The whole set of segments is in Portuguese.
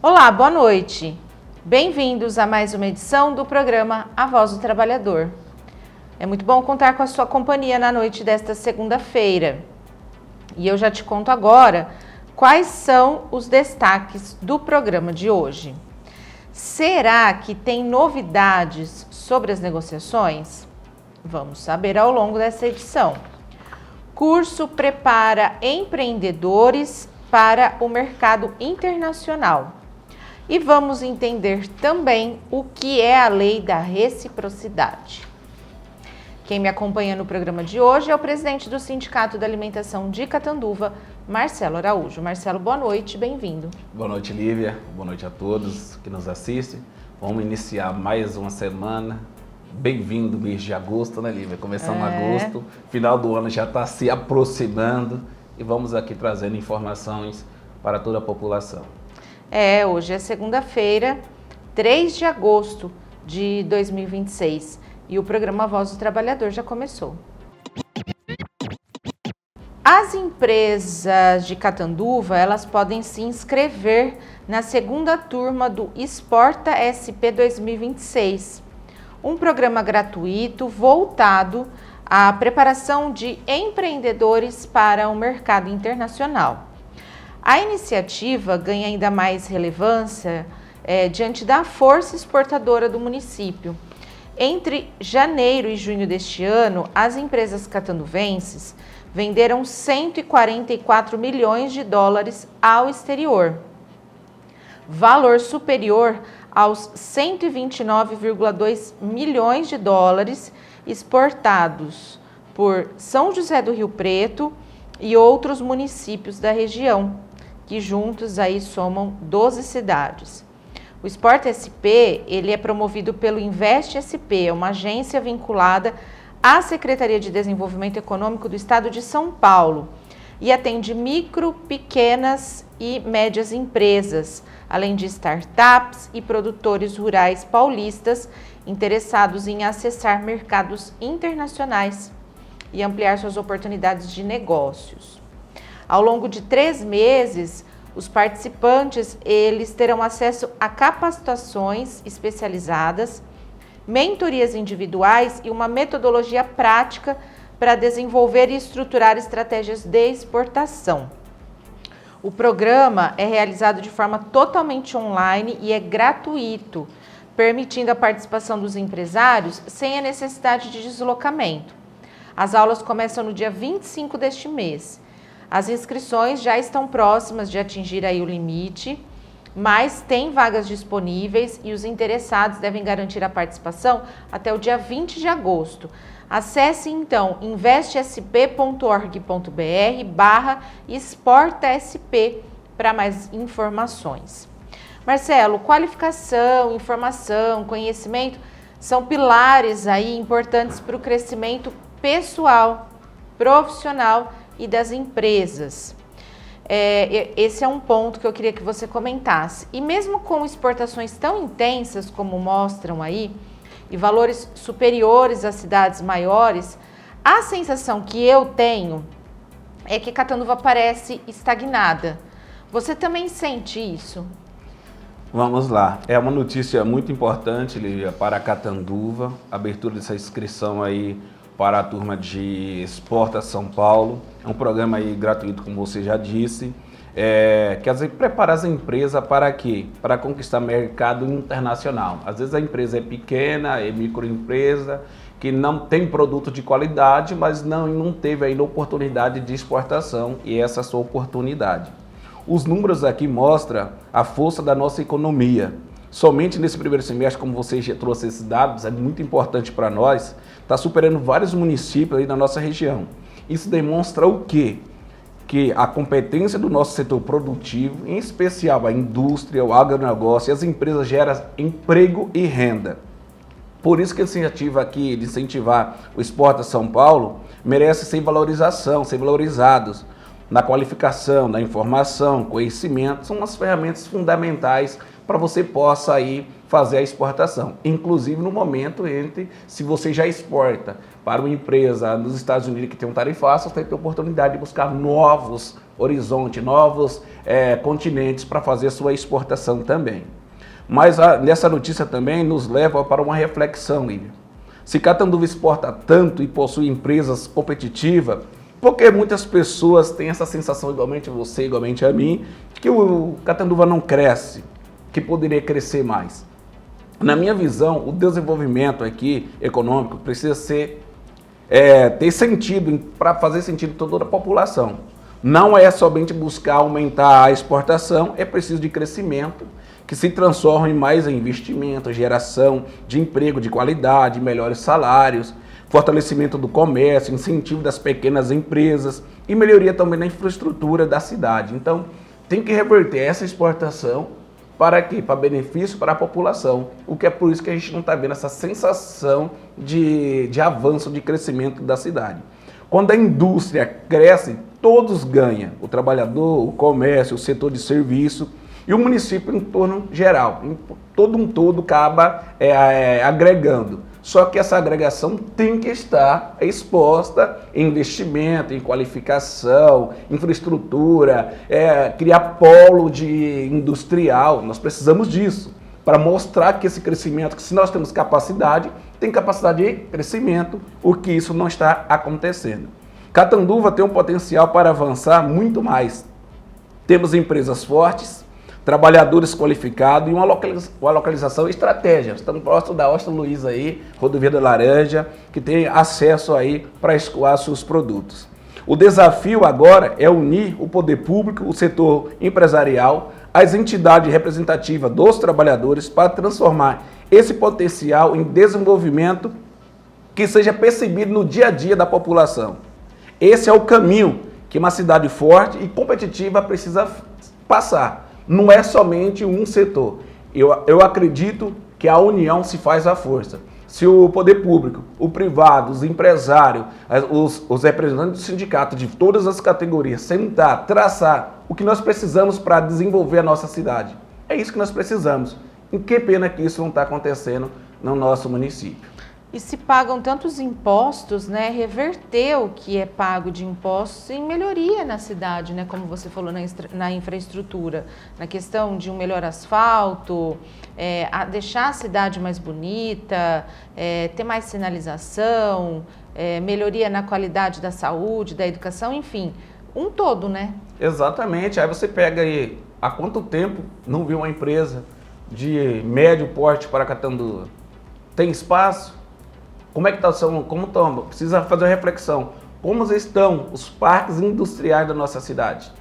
Olá, boa noite. Bem-vindos a mais uma edição do programa A Voz do Trabalhador. É muito bom contar com a sua companhia na noite desta segunda-feira. E eu já te conto agora quais são os destaques do programa de hoje. Será que tem novidades sobre as negociações? Vamos saber ao longo dessa edição. Curso prepara empreendedores para o mercado internacional. E vamos entender também o que é a lei da reciprocidade. Quem me acompanha no programa de hoje é o presidente do Sindicato da Alimentação de Catanduva, Marcelo Araújo. Marcelo, boa noite, bem-vindo. Boa noite, Lívia. Boa noite a todos que nos assistem. Vamos iniciar mais uma semana. Bem-vindo mês de agosto, né, Lívia? Começamos agosto, final do ano já está se aproximando e vamos aqui trazendo informações para toda a população. Hoje é segunda-feira, 3 de agosto de 2026 e o programa Voz do Trabalhador já começou. As empresas de Catanduva, elas podem se inscrever na segunda turma do Exporta SP 2026, um programa gratuito voltado à preparação de empreendedores para o mercado internacional. A iniciativa ganha ainda mais relevância diante da força exportadora do município. Entre janeiro e junho deste ano, as empresas catanduvenses venderam 144 milhões de dólares ao exterior, valor superior aos 129,2 milhões de dólares exportados por São José do Rio Preto e outros municípios da região, que juntos aí somam 12 cidades. O Exporta SP, ele é promovido pelo Invest SP, uma agência vinculada à Secretaria de Desenvolvimento Econômico do Estado de São Paulo e atende micro, pequenas e médias empresas, além de startups e produtores rurais paulistas interessados em acessar mercados internacionais e ampliar suas oportunidades de negócios. Ao longo de 3 meses, os participantes eles terão acesso a capacitações especializadas, mentorias individuais e uma metodologia prática para desenvolver e estruturar estratégias de exportação. O programa é realizado de forma totalmente online e é gratuito, permitindo a participação dos empresários sem a necessidade de deslocamento. As aulas começam no dia 25 deste mês. As inscrições já estão próximas de atingir aí o limite, mas tem vagas disponíveis e os interessados devem garantir a participação até o dia 20 de agosto. Acesse então investesp.org.br/exportasp para mais informações. Marcelo, qualificação, informação, conhecimento são pilares aí importantes para o crescimento pessoal, profissional e das empresas. Esse é um ponto que eu queria que você comentasse. E mesmo com exportações tão intensas como mostram aí, e valores superiores às cidades maiores, a sensação que eu tenho é que Catanduva parece estagnada. Você também sente isso? Vamos lá. É uma notícia muito importante, Lívia, para Catanduva, a abertura dessa inscrição aí para a turma de Exporta São Paulo. É um programa aí gratuito, como você já disse, quer dizer, prepara as empresas para quê? Para conquistar mercado internacional. Às vezes a empresa é pequena, é microempresa, que não tem produto de qualidade, mas não teve ainda oportunidade de exportação, e essa é a sua oportunidade. Os números aqui mostram a força da nossa economia. Somente nesse primeiro semestre, como você já trouxe esses dados, é muito importante para nós, está superando vários municípios aí na nossa região. Isso demonstra o quê? Que a competência do nosso setor produtivo, em especial a indústria, o agronegócio e as empresas geram emprego e renda. Por isso que a iniciativa aqui de incentivar o Exporta São Paulo merece ser valorização, ser valorizados na qualificação, na informação, conhecimento, são as ferramentas fundamentais para você possa aí fazer a exportação. Inclusive no momento se você já exporta para uma empresa nos Estados Unidos que tem um tarifaço, você tem a oportunidade de buscar novos horizontes, novos continentes para fazer sua exportação também. Mas nessa notícia também nos leva para uma reflexão, Lívia. Se Catanduva exporta tanto e possui empresas competitivas, porque muitas pessoas têm essa sensação, igualmente você, igualmente a mim, que o Catanduva não cresce, que poderia crescer mais. Na minha visão, o desenvolvimento aqui econômico precisa ter sentido, para fazer sentido toda a população. Não é somente buscar aumentar a exportação, é preciso de crescimento, que se transforme mais em investimento, geração de emprego de qualidade, melhores salários, fortalecimento do comércio, incentivo das pequenas empresas e melhoria também na infraestrutura da cidade. Então, tem que reverter essa exportação para quê? Para benefício para a população. O que é por isso que a gente não está vendo essa sensação de avanço, de crescimento da cidade. Quando a indústria cresce, todos ganham. O trabalhador, o comércio, o setor de serviço e o município em torno geral. Todo um todo acaba agregando. Só que essa agregação tem que estar exposta em investimento, em qualificação, infraestrutura, criar polo industrial. Nós precisamos disso para mostrar que esse crescimento, que se nós temos capacidade, tem capacidade de crescimento, o que isso não está acontecendo. Catanduva tem um potencial para avançar muito mais. Temos empresas fortes, trabalhadores qualificados e uma localização estratégica. Estamos próximo da Ostra Luiz aí, Rodovia da Laranja, que tem acesso aí para escoar seus produtos. O desafio agora é unir o poder público, o setor empresarial, as entidades representativas dos trabalhadores para transformar esse potencial em desenvolvimento que seja percebido no dia a dia da população. Esse é o caminho que uma cidade forte e competitiva precisa passar. Não é somente um setor. Eu acredito que a união se faz a força. Se o poder público, o privado, os empresários, os representantes do sindicato de todas as categorias sentar, traçar o que nós precisamos para desenvolver a nossa cidade. É isso que nós precisamos. E que pena que isso não está acontecendo no nosso município. E se pagam tantos impostos, né, reverter o que é pago de impostos em melhoria na cidade, né, como você falou, na infraestrutura, na questão de um melhor asfalto, deixar a cidade mais bonita, ter mais sinalização, melhoria na qualidade da saúde, da educação, enfim, um todo, né? Exatamente. Aí você pega aí, há quanto tempo não viu uma empresa de médio porte para Catanduva? Tem espaço? Como é que estão? Precisa fazer uma reflexão. Como estão os parques industriais da nossa cidade?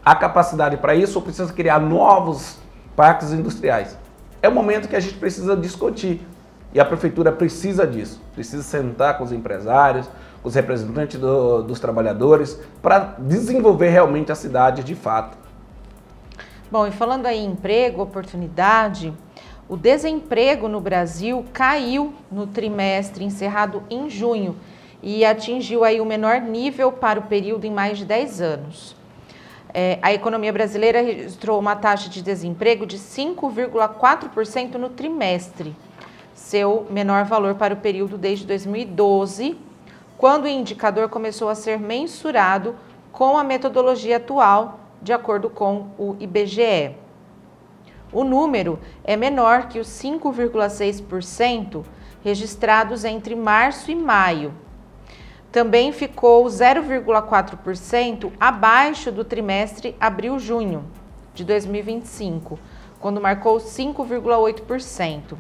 Há capacidade para isso ou precisa criar novos parques industriais? É o momento que a gente precisa discutir. E a prefeitura precisa disso. Precisa sentar com os empresários, com os representantes dos trabalhadores, para desenvolver realmente a cidade de fato. Bom, e falando aí em emprego, oportunidade, o desemprego no Brasil caiu no trimestre encerrado em junho e atingiu aí o menor nível para o período em mais de 10 anos. A economia brasileira registrou uma taxa de desemprego de 5,4% no trimestre, seu menor valor para o período desde 2012, quando o indicador começou a ser mensurado com a metodologia atual, de acordo com o IBGE. O número é menor que os 5,6% registrados entre março e maio. Também ficou 0,4% abaixo do trimestre abril-junho de 2025, quando marcou 5,8%.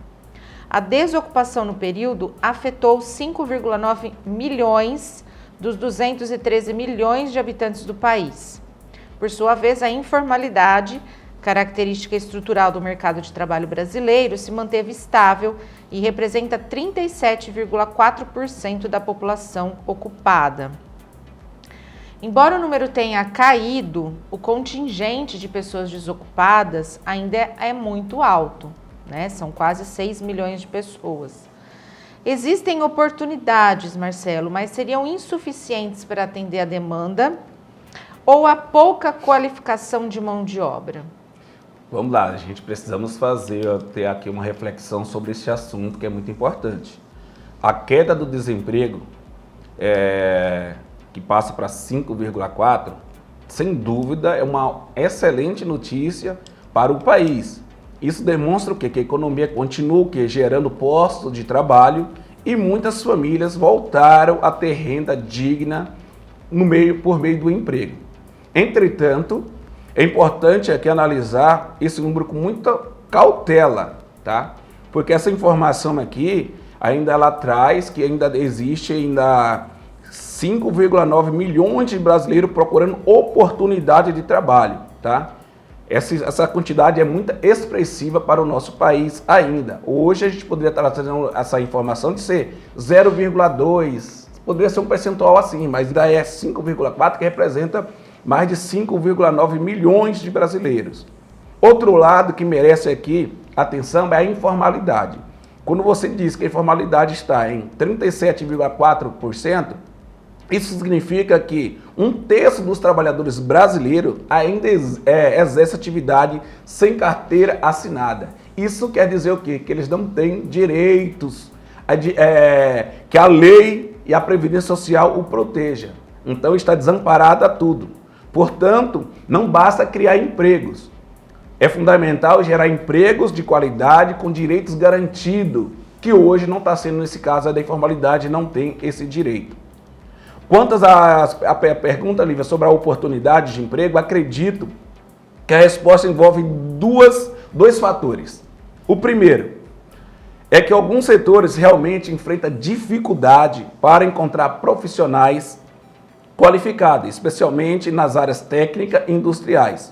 A desocupação no período afetou 5,9 milhões dos 213 milhões de habitantes do país. Por sua vez, a informalidade, característica estrutural do mercado de trabalho brasileiro, se manteve estável e representa 37,4% da população ocupada. Embora o número tenha caído, o contingente de pessoas desocupadas ainda é muito alto, né? São quase 6 milhões de pessoas. Existem oportunidades, Marcelo, mas seriam insuficientes para atender a demanda ou a pouca qualificação de mão de obra? Vamos lá, a gente precisamos ter aqui uma reflexão sobre esse assunto que é muito importante. A queda do desemprego, que passa para 5,4%, sem dúvida é uma excelente notícia para o país. Isso demonstra o quê? Que a economia continua gerando postos de trabalho e muitas famílias voltaram a ter renda digna por meio do emprego. Entretanto, é importante aqui analisar esse número com muita cautela, tá? Porque essa informação aqui, ainda ela traz que ainda existe 5,9 milhões de brasileiros procurando oportunidade de trabalho, tá? Essa quantidade é muito expressiva para o nosso país ainda. Hoje a gente poderia estar trazendo essa informação de ser 0,2, poderia ser um percentual assim, mas ainda é 5,4, que representa mais de 5,9 milhões de brasileiros. Outro lado que merece aqui atenção é a informalidade. Quando você diz que a informalidade está em 37,4%, isso significa que 1/3 dos trabalhadores brasileiros ainda exerce atividade sem carteira assinada. Isso quer dizer o quê? Que eles não têm direitos, que a lei e a Previdência Social o proteja. Então está desamparado a tudo. Portanto, não basta criar empregos. É fundamental gerar empregos de qualidade com direitos garantidos, que hoje não está sendo nesse caso, da informalidade não tem esse direito. Quanto à pergunta, Lívia, sobre a oportunidade de emprego, acredito que a resposta envolve dois fatores. O primeiro é que alguns setores realmente enfrentam dificuldade para encontrar profissionais qualificados, especialmente nas áreas técnicas e industriais.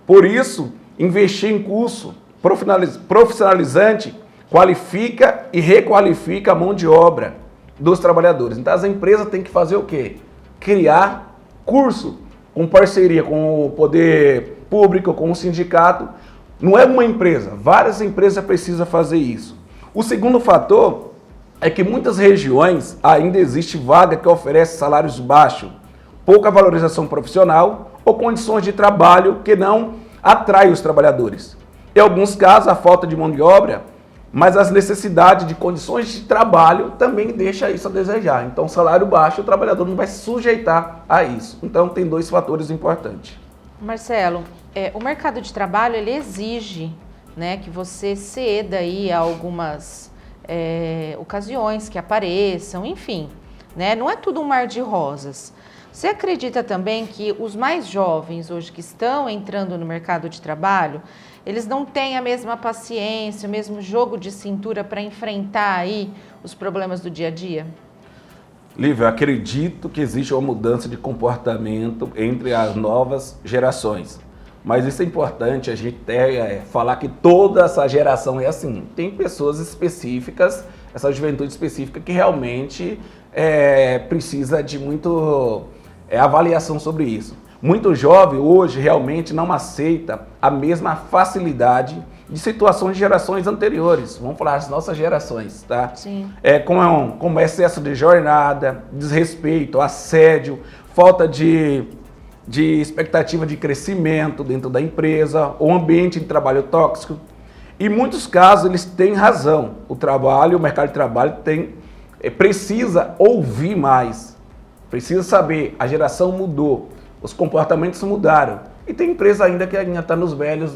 Por isso, investir em curso profissionalizante qualifica e requalifica a mão de obra dos trabalhadores. Então as empresas têm que fazer o quê? Criar curso com parceria com o poder público, com o sindicato. Não é uma empresa, várias empresas precisam fazer isso. O segundo fator é que muitas regiões ainda existe vaga que oferece salários baixos, pouca valorização profissional ou condições de trabalho que não atraem os trabalhadores. Em alguns casos, a falta de mão de obra, mas as necessidades de condições de trabalho também deixa isso a desejar. Então, salário baixo, o trabalhador não vai se sujeitar a isso. Então, tem dois fatores importantes. Marcelo, o mercado de trabalho ele exige, né, que você ceda aí a algumas ocasiões que apareçam, enfim, né? Não é tudo um mar de rosas. Você acredita também que os mais jovens hoje que estão entrando no mercado de trabalho, eles não têm a mesma paciência, o mesmo jogo de cintura para enfrentar aí os problemas do dia a dia? Lívia, eu acredito que existe uma mudança de comportamento entre as novas gerações. Mas isso é importante a gente falar que toda essa geração é assim. Tem pessoas específicas, essa juventude específica que realmente precisa de muito avaliação sobre isso. Muito jovem hoje realmente não aceita a mesma facilidade de situações de gerações anteriores. Vamos falar das nossas gerações, tá? Sim. Como excesso de jornada, desrespeito, assédio, falta de expectativa de crescimento dentro da empresa, o ambiente de trabalho tóxico. Em muitos casos, eles têm razão. O mercado de trabalho precisa ouvir mais, precisa saber, a geração mudou, os comportamentos mudaram. E tem empresa ainda que ainda está nos velhos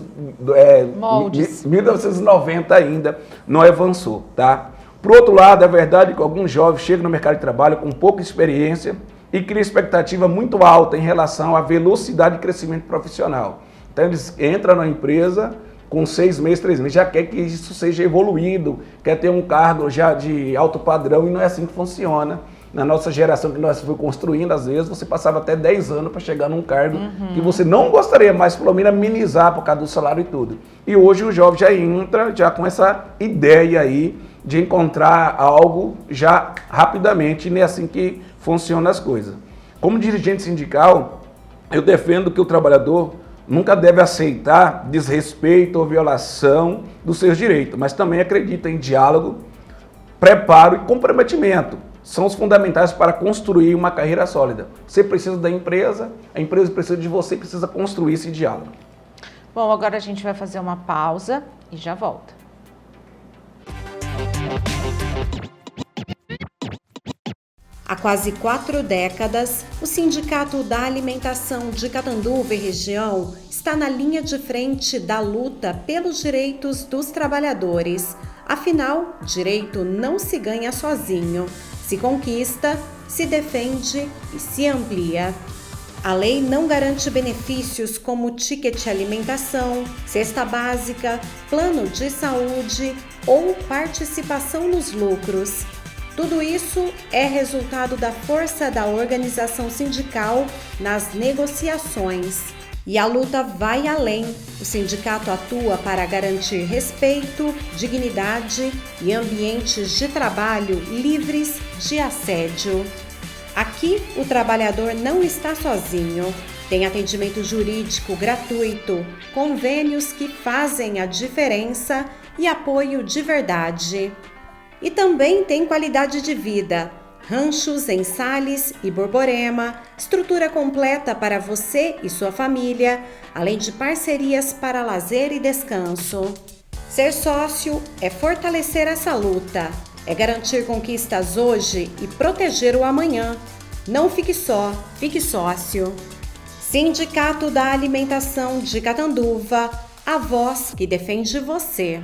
moldes. 1990 ainda não avançou, tá? Por outro lado, é verdade que alguns jovens chegam no mercado de trabalho com pouca experiência e cria expectativa muito alta em relação à velocidade de crescimento profissional. Então eles entram na empresa com 6 meses, 3 meses, já quer que isso seja evoluído, quer ter um cargo já de alto padrão, e não é assim que funciona. Na nossa geração que nós fomos construindo, às vezes você passava até 10 anos para chegar num cargo que você não gostaria mais, pelo menos amenizar por causa do salário e tudo. E hoje o jovem já entra já com essa ideia aí de encontrar algo já rapidamente, e não é assim que funcionam as coisas. Como dirigente sindical, eu defendo que o trabalhador nunca deve aceitar desrespeito ou violação dos seus direitos, mas também acredita em diálogo, preparo e comprometimento. São os fundamentais para construir uma carreira sólida. Você precisa da empresa, a empresa precisa de você, precisa construir esse diálogo. Bom, agora a gente vai fazer uma pausa e já volta. Há quase 4 décadas, o Sindicato da Alimentação de Catanduva e região está na linha de frente da luta pelos direitos dos trabalhadores. Afinal, direito não se ganha sozinho, se conquista, se defende e se amplia. A lei não garante benefícios como ticket alimentação, cesta básica, plano de saúde ou participação nos lucros. Tudo isso é resultado da força da organização sindical nas negociações. E a luta vai além. O sindicato atua para garantir respeito, dignidade e ambientes de trabalho livres de assédio. Aqui, o trabalhador não está sozinho. Tem atendimento jurídico gratuito, convênios que fazem a diferença e apoio de verdade. E também tem qualidade de vida, ranchos em Sales e Borborema, estrutura completa para você e sua família, além de parcerias para lazer e descanso. Ser sócio é fortalecer essa luta, é garantir conquistas hoje e proteger o amanhã. Não fique só, fique sócio. Sindicato da Alimentação de Catanduva, a voz que defende você.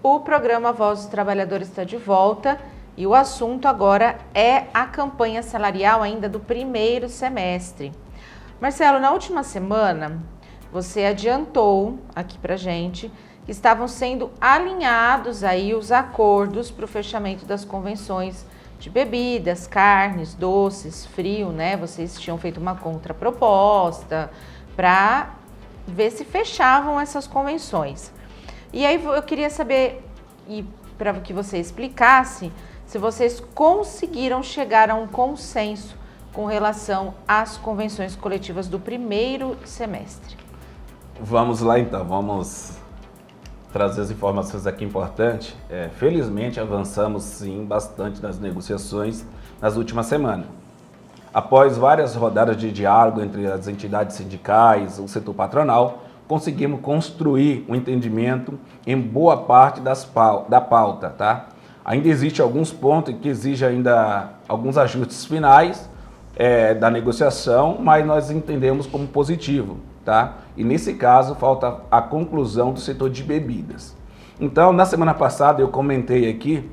O programa Voz dos Trabalhadores está de volta e o assunto agora é a campanha salarial ainda do primeiro semestre. Marcelo, na última semana você adiantou aqui pra gente que estavam sendo alinhados aí os acordos para o fechamento das convenções de bebidas, carnes, doces, frio, né? Vocês tinham feito uma contraproposta para ver se fechavam essas convenções. E aí eu queria saber, e para que você explicasse, se vocês conseguiram chegar a um consenso com relação às convenções coletivas do primeiro semestre. Vamos lá então, vamos trazer as informações aqui importantes. Felizmente avançamos sim bastante nas negociações nas últimas semanas. Após várias rodadas de diálogo entre as entidades sindicais, o setor patronal, conseguimos construir um entendimento em boa parte da pauta, tá? Ainda existe alguns pontos que exigem ainda alguns ajustes finais da negociação, mas nós entendemos como positivo, tá? E nesse caso falta a conclusão do setor de bebidas. Então, na semana passada eu comentei aqui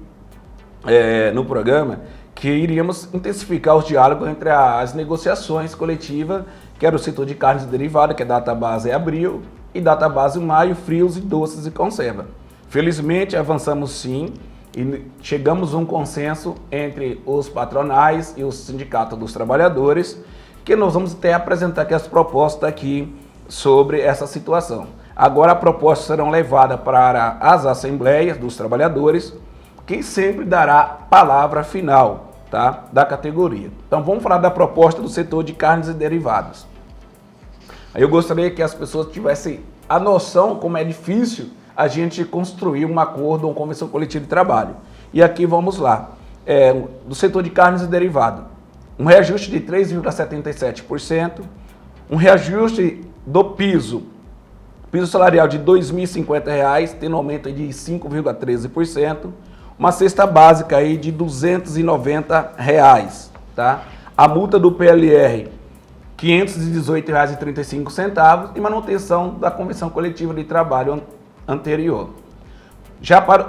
no programa que iríamos intensificar os diálogos entre as negociações coletivas, que era o setor de carnes e derivados, que a data base é abril, e data base maio, frios e doces e conserva. Felizmente avançamos sim e chegamos a um consenso entre os patronais e o sindicato dos trabalhadores, que nós vamos até apresentar aqui as propostas aqui sobre essa situação. Agora as propostas serão levadas para as assembleias dos trabalhadores, que sempre dará palavra final, tá, da categoria. Então vamos falar da proposta do setor de carnes e derivados. Eu gostaria que as pessoas tivessem a noção como é difícil a gente construir um acordo ou uma convenção coletiva de trabalho. E aqui vamos lá. Do setor de carnes e derivados, um reajuste de 3,77%, um reajuste do piso salarial de R$ 2.050, tendo aumento de 5,13%, uma cesta básica aí de R$ 290, tá? A multa do PLR, R$ 518,35 e manutenção da convenção coletiva de trabalho anterior.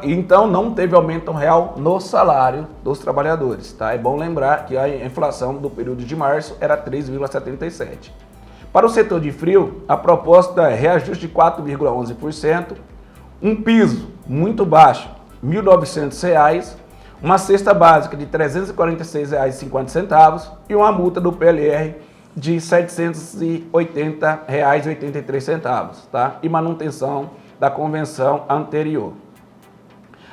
Então não teve aumento real no salário dos trabalhadores, tá? É bom lembrar que a inflação do período de março era 3,77%. Para o setor de frio, a proposta é reajuste de 4,11%, um piso muito baixo, R$ 1.900, uma cesta básica de R$ 346,50 e uma multa do PLR de R$ 780,83, tá? E manutenção da convenção anterior.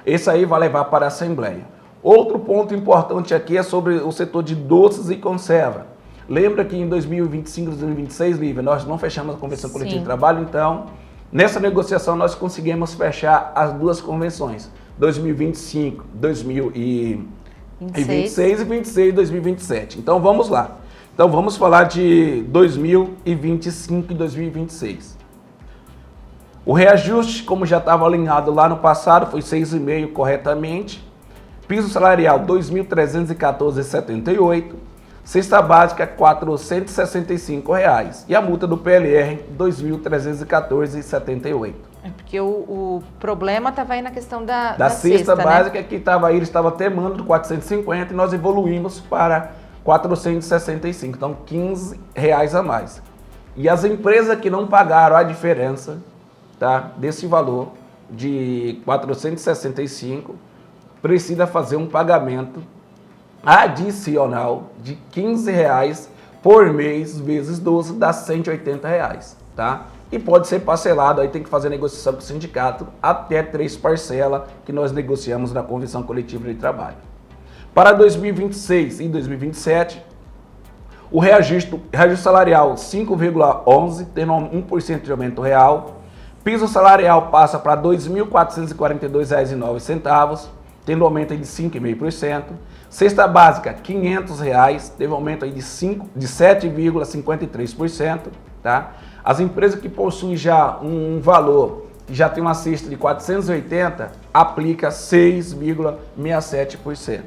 Esse aí vai levar para a Assembleia. Outro ponto importante aqui é sobre o setor de doces e conserva. Lembra que em 2025 e 2026, Lívia, nós não fechamos a convenção coletiva de trabalho, então nessa negociação nós conseguimos fechar as duas convenções, 2025, E 26 e 26 de 2027. Então vamos lá. Então vamos falar de 2025 e 2026. O reajuste, como já estava alinhado lá no passado, foi 6,5% corretamente. Piso salarial R$ 2.314,78. Cesta básica R$ 465 e a multa do PLR R$ 2.314,78. É porque o problema estava aí na questão da cesta básica, né? Que estava aí, eles estavam temando 450 e nós evoluímos para 465, então R$15 a mais. E as empresas que não pagaram a diferença, tá, desse valor de 465 precisa fazer um pagamento adicional de R$15 por mês vezes 12 dá R$180, tá? E pode ser parcelado, aí tem que fazer negociação com o sindicato até 3 parcelas que nós negociamos na convenção coletiva de trabalho. Para 2026 e 2027, o reajuste salarial 5,11, tendo 1% de aumento real. Piso salarial passa para R$ 2.442,09, tendo aumento aí de 5,5%. Cesta básica, R$ 500, teve aumento aí de 7,53%, tá? As empresas que possuem já um valor, que já tem uma cesta de 480, aplica 6,67%.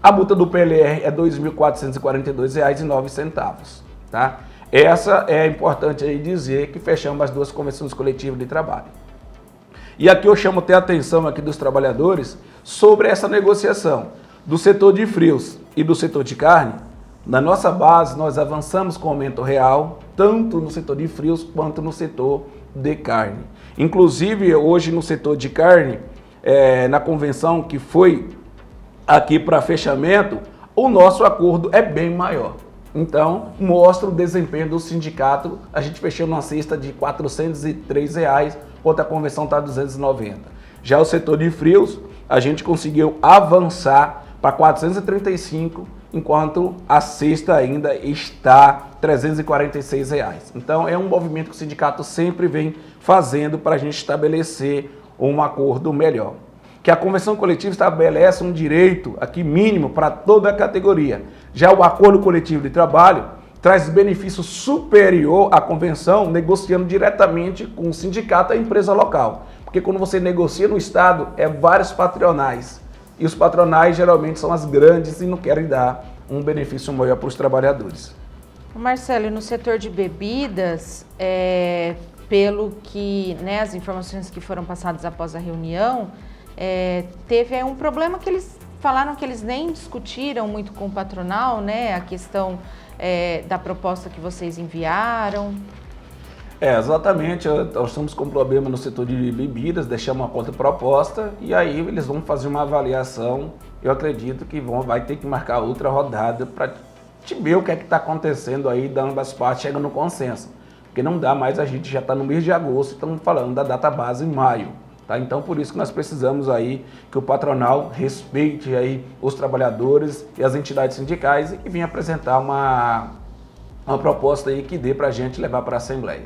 A multa do PLR é R$ 2.442,09, tá? Essa é importante aí dizer que fechamos as duas convenções coletivas de trabalho. E aqui eu chamo até a atenção aqui dos trabalhadores sobre essa negociação do setor de frios e do setor de carne. Na nossa base, nós avançamos com aumento real, tanto no setor de frios quanto no setor de carne. Inclusive, hoje no setor de carne, na convenção que foi aqui para fechamento, o nosso acordo é bem maior. Então, mostra o desempenho do sindicato. A gente fechou uma cesta de R$ 403, outra convenção está R$ 290. Já o setor de frios, a gente conseguiu avançar para 435, enquanto a cesta ainda está R$ 346. Então, é um movimento que o sindicato sempre vem fazendo para a gente estabelecer um acordo melhor. Que a convenção coletiva estabelece um direito aqui mínimo para toda a categoria. Já o acordo coletivo de trabalho traz benefício superior à convenção, negociando diretamente com o sindicato e a empresa local. Porque quando você negocia no Estado, é vários patronais. E os patronais geralmente são as grandes e não querem dar um benefício maior para os trabalhadores. Marcelo, no setor de bebidas, pelo que, né, as informações que foram passadas após a reunião, teve um problema que eles falaram que eles nem discutiram muito com o patronal, né? A questão da proposta que vocês enviaram. Exatamente. Nós estamos com problema no setor de bebidas, deixamos uma contraproposta e aí eles vão fazer uma avaliação. Eu acredito que vai ter que marcar outra rodada para te ver o que é que está acontecendo aí, da ambas partes chegam no consenso. Porque não dá mais, a gente já está no mês de agosto, estamos falando da data base em maio. Tá? Então, por isso que nós precisamos aí que o patronal respeite aí os trabalhadores e as entidades sindicais e que venha apresentar uma proposta aí que dê para a gente levar para a Assembleia.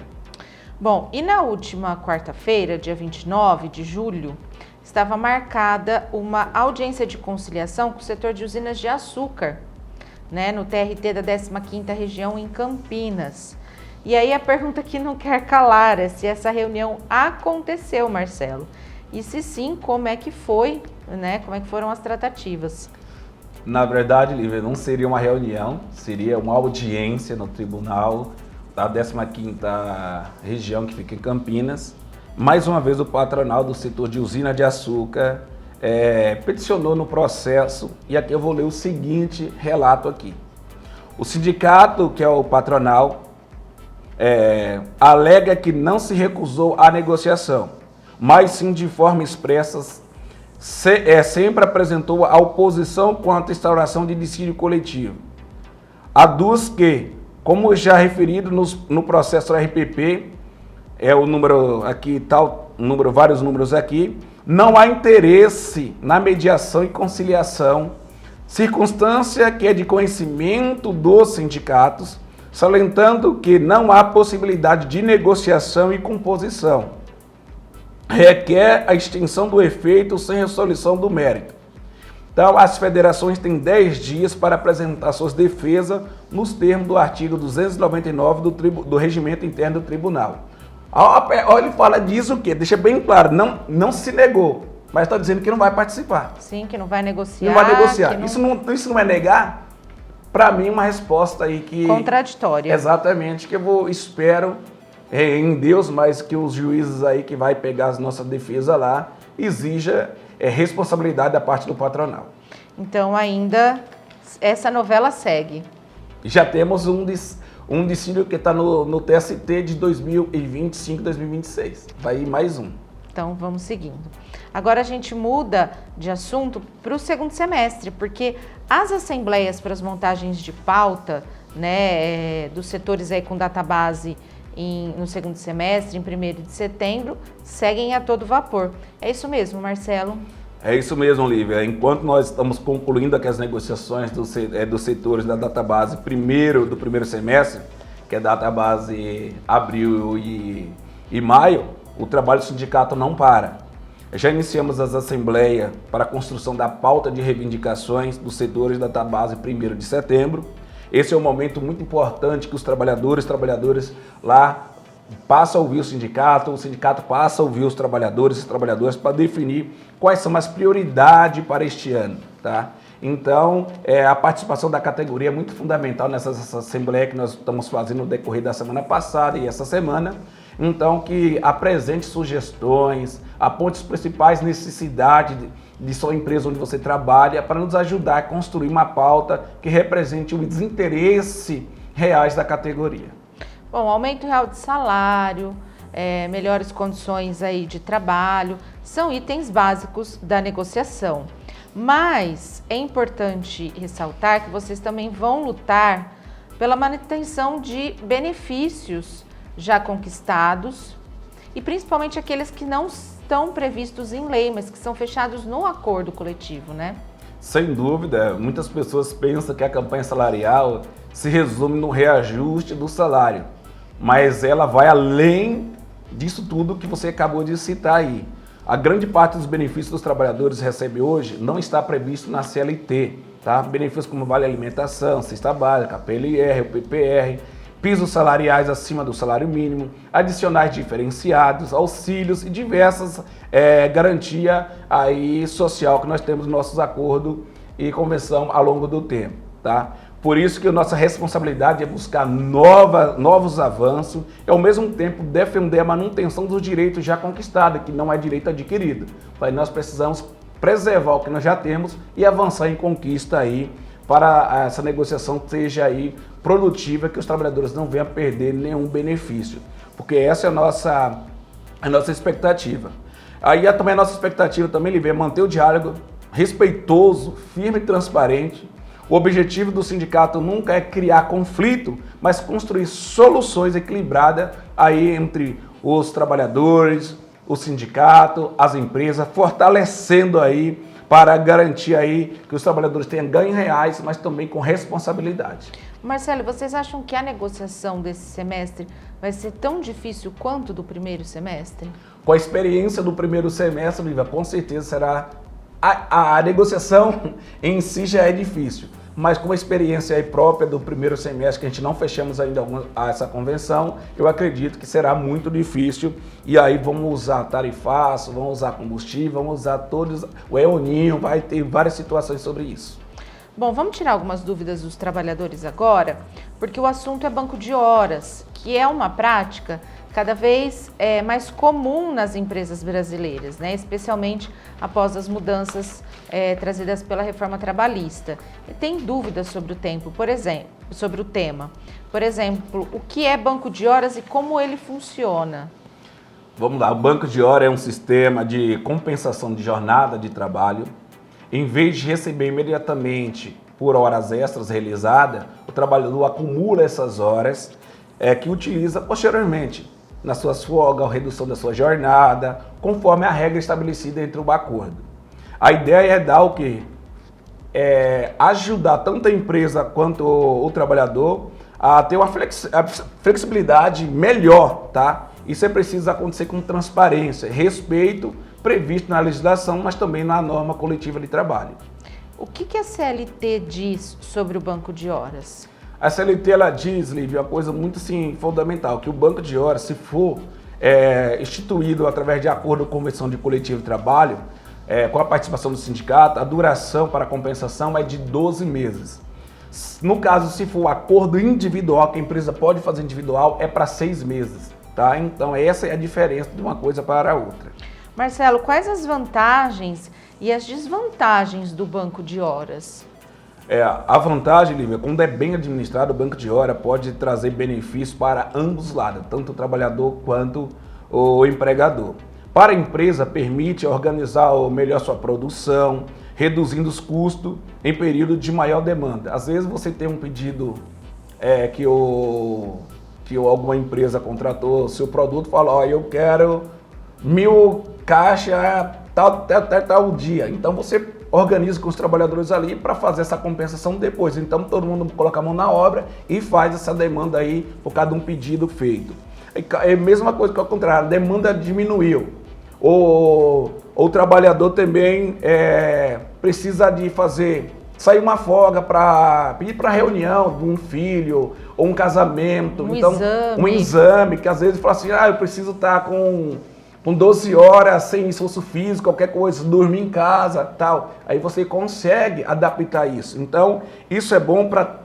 Bom, e na última quarta-feira, dia 29 de julho, estava marcada uma audiência de conciliação com o setor de usinas de açúcar, né, no TRT da 15ª região em Campinas. E aí a pergunta que não quer calar é se essa reunião aconteceu, Marcelo. E se sim, como é que foi, né? Como é que foram as tratativas? Na verdade, Lívia, não seria uma reunião, seria uma audiência no tribunal da 15ª região que fica em Campinas. Mais uma vez o patronal do setor de usina de açúcar peticionou no processo e aqui eu vou ler o seguinte relato aqui. O sindicato, que é o patronal, alega que não se recusou à negociação, mas sim de forma expressa sempre apresentou a oposição quanto à instauração de dissídio coletivo. Aduz que, como já referido no processo RPP, o número aqui, vários números aqui, não há interesse na mediação e conciliação, circunstância que é de conhecimento dos sindicatos, salientando que não há possibilidade de negociação e composição. Requer a extinção do efeito sem resolução do mérito. Então, as federações têm 10 dias para apresentar suas defesas nos termos do artigo 299 do Regimento Interno do Tribunal. Ele fala disso o quê? Deixa bem claro, não se negou, mas está dizendo que não vai participar. Sim, que não vai negociar. Não vai negociar. Isso não é negar? Para mim, uma resposta aí que... contraditória. Exatamente, que espero em Deus, mas que os juízes aí que vai pegar as nossas defesas lá, exija responsabilidade da parte do patronal. Então, ainda, essa novela segue. Já temos um dissídio que está no TST de 2025, 2026. Vai ir mais um. Então, vamos seguindo. Agora a gente muda de assunto para o segundo semestre, porque as assembleias para as montagens de pauta, né, dos setores aí com database no segundo semestre, em 1º de setembro, seguem a todo vapor. É isso mesmo, Marcelo? É isso mesmo, Lívia. Enquanto nós estamos concluindo aqui as negociações dos setores da database do primeiro semestre, que é a database abril e maio, o trabalho do sindicato não para. Já iniciamos as assembleias para a construção da pauta de reivindicações dos setores da database 1º de setembro. Esse é um momento muito importante que os trabalhadores lá passam a ouvir o sindicato passa a ouvir os trabalhadores para definir quais são as prioridades para este ano, tá? Então, a participação da categoria é muito fundamental nessa assembleia que nós estamos fazendo no decorrer da semana passada e essa semana. Então, que apresente sugestões, aponte as principais necessidades de sua empresa onde você trabalha para nos ajudar a construir uma pauta que represente os interesses reais da categoria. Bom, aumento real de salário, melhores condições aí de trabalho, são itens básicos da negociação. Mas é importante ressaltar que vocês também vão lutar pela manutenção de benefícios já conquistados e principalmente aqueles que não estão previstos em lei, mas que são fechados no acordo coletivo, né? Sem dúvida, muitas pessoas pensam que a campanha salarial se resume no reajuste do salário, mas ela vai além disso tudo que você acabou de citar aí. A grande parte dos benefícios dos trabalhadores recebe hoje não está previsto na CLT, tá? Benefícios como vale alimentação, cesta básica, PLR, o PPR, pisos salariais acima do salário mínimo, adicionais diferenciados, auxílios e diversas garantia aí social que nós temos nos nossos acordos e convenção ao longo do tempo, tá? Por isso que a nossa responsabilidade é buscar novos avanços e ao mesmo tempo defender a manutenção dos direitos já conquistados, que não é direito adquirido. Mas nós precisamos preservar o que nós já temos e avançar em conquista aí para essa negociação seja aí produtiva, que os trabalhadores não venham a perder nenhum benefício, porque essa é a nossa expectativa. Aí também a nossa expectativa também é manter o diálogo respeitoso, firme e transparente. O objetivo do sindicato nunca é criar conflito, mas construir soluções equilibradas aí entre os trabalhadores, o sindicato, as empresas, fortalecendo aí para garantir aí que os trabalhadores tenham ganhos reais, mas também com responsabilidade. Marcelo, vocês acham que a negociação desse semestre vai ser tão difícil quanto do primeiro semestre? Com a experiência do primeiro semestre, Lívia, com certeza será... A negociação em si já é difícil, mas com a experiência aí própria do primeiro semestre, que a gente não fechamos ainda essa convenção, eu acredito que será muito difícil. E aí vamos usar tarifaço, vamos usar combustível, vamos usar todos, o EONinho, vai ter várias situações sobre isso. Bom, vamos tirar algumas dúvidas dos trabalhadores agora, porque o assunto é banco de horas, que é uma prática cada vez mais comum nas empresas brasileiras, né? Especialmente após as mudanças trazidas pela reforma trabalhista. E tem dúvidas sobre o tema. Por exemplo, o que é banco de horas e como ele funciona? Vamos lá, o banco de horas é um sistema de compensação de jornada de trabalho. Em vez de receber imediatamente por horas extras realizadas, o trabalhador acumula essas horas que utiliza posteriormente nas suas folgas, a redução da sua jornada, conforme a regra estabelecida entre o acordo. A ideia é dar o quê? Ajudar tanto a empresa quanto o trabalhador a ter uma flexibilidade melhor, tá? Isso precisa acontecer com transparência, respeito previsto na legislação, mas também na norma coletiva de trabalho. o que a CLT diz sobre o banco de horas? A CLT, ela diz, Lívia, uma coisa muito assim, fundamental, que o banco de horas, se for instituído através de acordo com convenção de coletivo de trabalho, com a participação do sindicato, a duração para a compensação é de 12 meses. No caso, se for acordo individual, que a empresa pode fazer individual, é para 6 meses. Tá? Então, essa é a diferença de uma coisa para a outra. Marcelo, quais as vantagens e as desvantagens do banco de horas? A vantagem, Lívia, quando é bem administrado, o banco de hora pode trazer benefícios para ambos os lados, tanto o trabalhador quanto o empregador. Para a empresa, permite organizar melhor sua produção, reduzindo os custos em período de maior demanda. Às vezes você tem um pedido que alguma empresa contratou seu produto, fala, ó, eu quero 1000 caixas tal dia. Então você organiza com os trabalhadores ali para fazer essa compensação depois. Então todo mundo coloca a mão na obra e faz essa demanda aí por cada um pedido feito. É a mesma coisa que ao contrário, a demanda diminuiu. O trabalhador também precisa de sair uma folga para pedir para reunião de um filho ou um casamento. Um exame, que às vezes fala assim, eu preciso estar com 12 horas sem esforço físico, qualquer coisa, dormir em casa, tal. Aí você consegue adaptar isso. Então, isso é bom para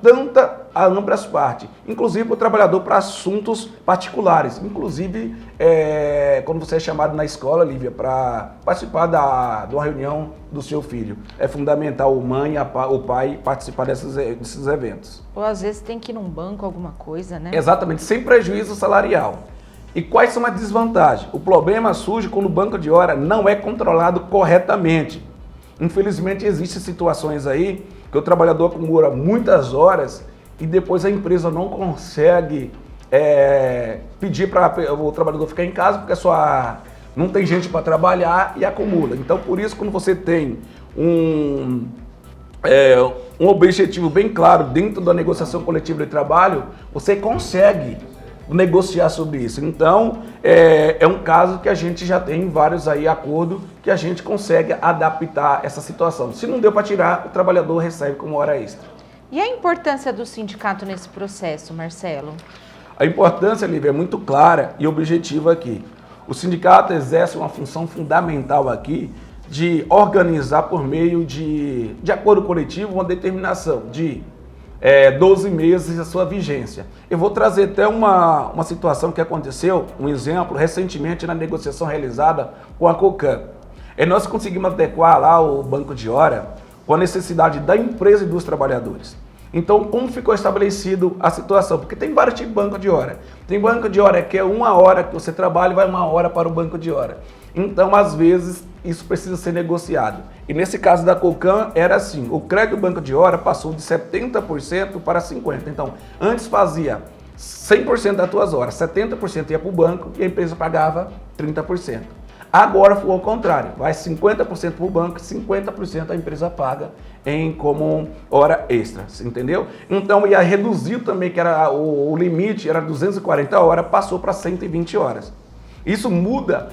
ambas partes, inclusive para o trabalhador para assuntos particulares. Inclusive, quando você é chamado na escola, Lívia, para participar de uma reunião do seu filho. É fundamental o pai participar desses eventos. Ou às vezes tem que ir num banco, alguma coisa, né? Exatamente, sem prejuízo salarial. E quais são as desvantagens? O problema surge quando o banco de hora não é controlado corretamente. Infelizmente, existem situações aí que o trabalhador acumula muitas horas e depois a empresa não consegue pedir para o trabalhador ficar em casa porque não tem gente para trabalhar e acumula. Então, por isso, quando você tem um objetivo bem claro dentro da negociação coletiva de trabalho, você consegue negociar sobre isso. Então, é um caso que a gente já tem vários aí acordos que a gente consegue adaptar essa situação. Se não deu para tirar, o trabalhador recebe como hora extra. E a importância do sindicato nesse processo, Marcelo? A importância, Lívia, é muito clara e objetiva aqui. O sindicato exerce uma função fundamental aqui de organizar por meio de acordo coletivo uma determinação de 12 meses a sua vigência. Eu vou trazer até uma situação que aconteceu, um exemplo, recentemente na negociação realizada com a Cocan. Nós conseguimos adequar lá o banco de hora com a necessidade da empresa e dos trabalhadores. Então, como ficou estabelecido a situação? Porque tem vários tipos de banco de hora. Tem banco de hora que é 1 hora que você trabalha e vai 1 hora para o banco de hora. Então, às vezes, isso precisa ser negociado. E nesse caso da Cocan, era assim, o crédito do banco de hora passou de 70% para 50%. Então, antes fazia 100% das tuas horas, 70% ia para o banco e a empresa pagava 30%. Agora foi ao contrário, vai 50% para o banco, 50% a empresa paga como hora extra, entendeu? Então ia reduzir também, que era o limite, era 240 horas, passou para 120 horas. Isso muda,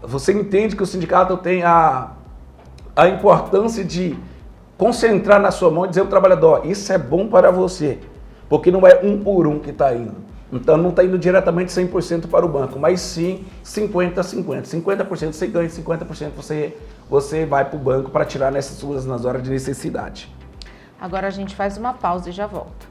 você entende que o sindicato tem a importância de concentrar na sua mão e dizer ao trabalhador, isso é bom para você, porque não é 1 por 1 que está indo. Então não está indo diretamente 100% para o banco, mas sim 50-50. 50% você ganha, 50% você vai para o banco para tirar nas horas de necessidade. Agora a gente faz uma pausa e já volta.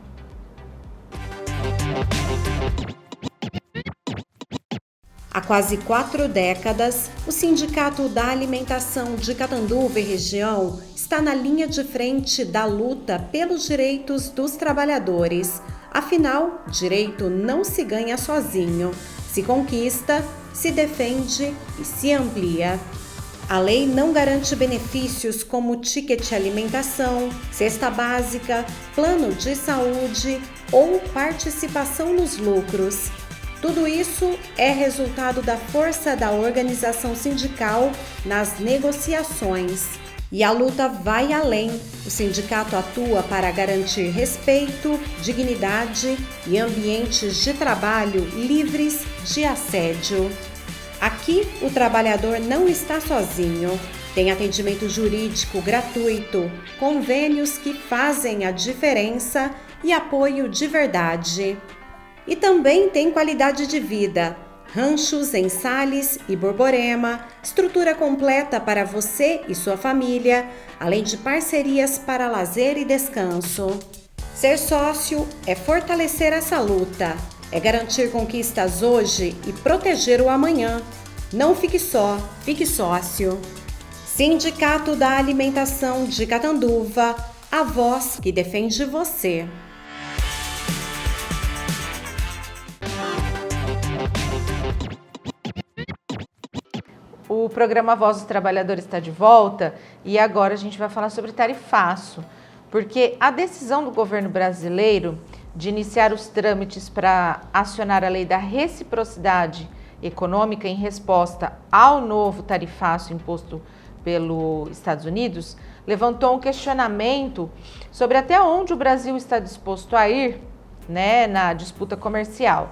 Há quase 4 décadas, o Sindicato da Alimentação de Catanduva e região está na linha de frente da luta pelos direitos dos trabalhadores. Afinal, direito não se ganha sozinho, se conquista, se defende e se amplia. A lei não garante benefícios como ticket alimentação, cesta básica, plano de saúde ou participação nos lucros. Tudo isso é resultado da força da organização sindical nas negociações. E a luta vai além. O sindicato atua para garantir respeito, dignidade e ambientes de trabalho livres de assédio. Aqui, o trabalhador não está sozinho. Tem atendimento jurídico gratuito, convênios que fazem a diferença e apoio de verdade. E também tem qualidade de vida, ranchos em Sales e Borborema, estrutura completa para você e sua família, além de parcerias para lazer e descanso. Ser sócio é fortalecer essa luta, é garantir conquistas hoje e proteger o amanhã. Não fique só, fique sócio. Sindicato da Alimentação de Catanduva, a voz que defende você. O programa Voz dos Trabalhadores está de volta e agora a gente vai falar sobre tarifaço, porque a decisão do governo brasileiro de iniciar os trâmites para acionar a lei da reciprocidade econômica em resposta ao novo tarifaço imposto pelos Estados Unidos levantou um questionamento sobre até onde o Brasil está disposto a ir, né, na disputa comercial.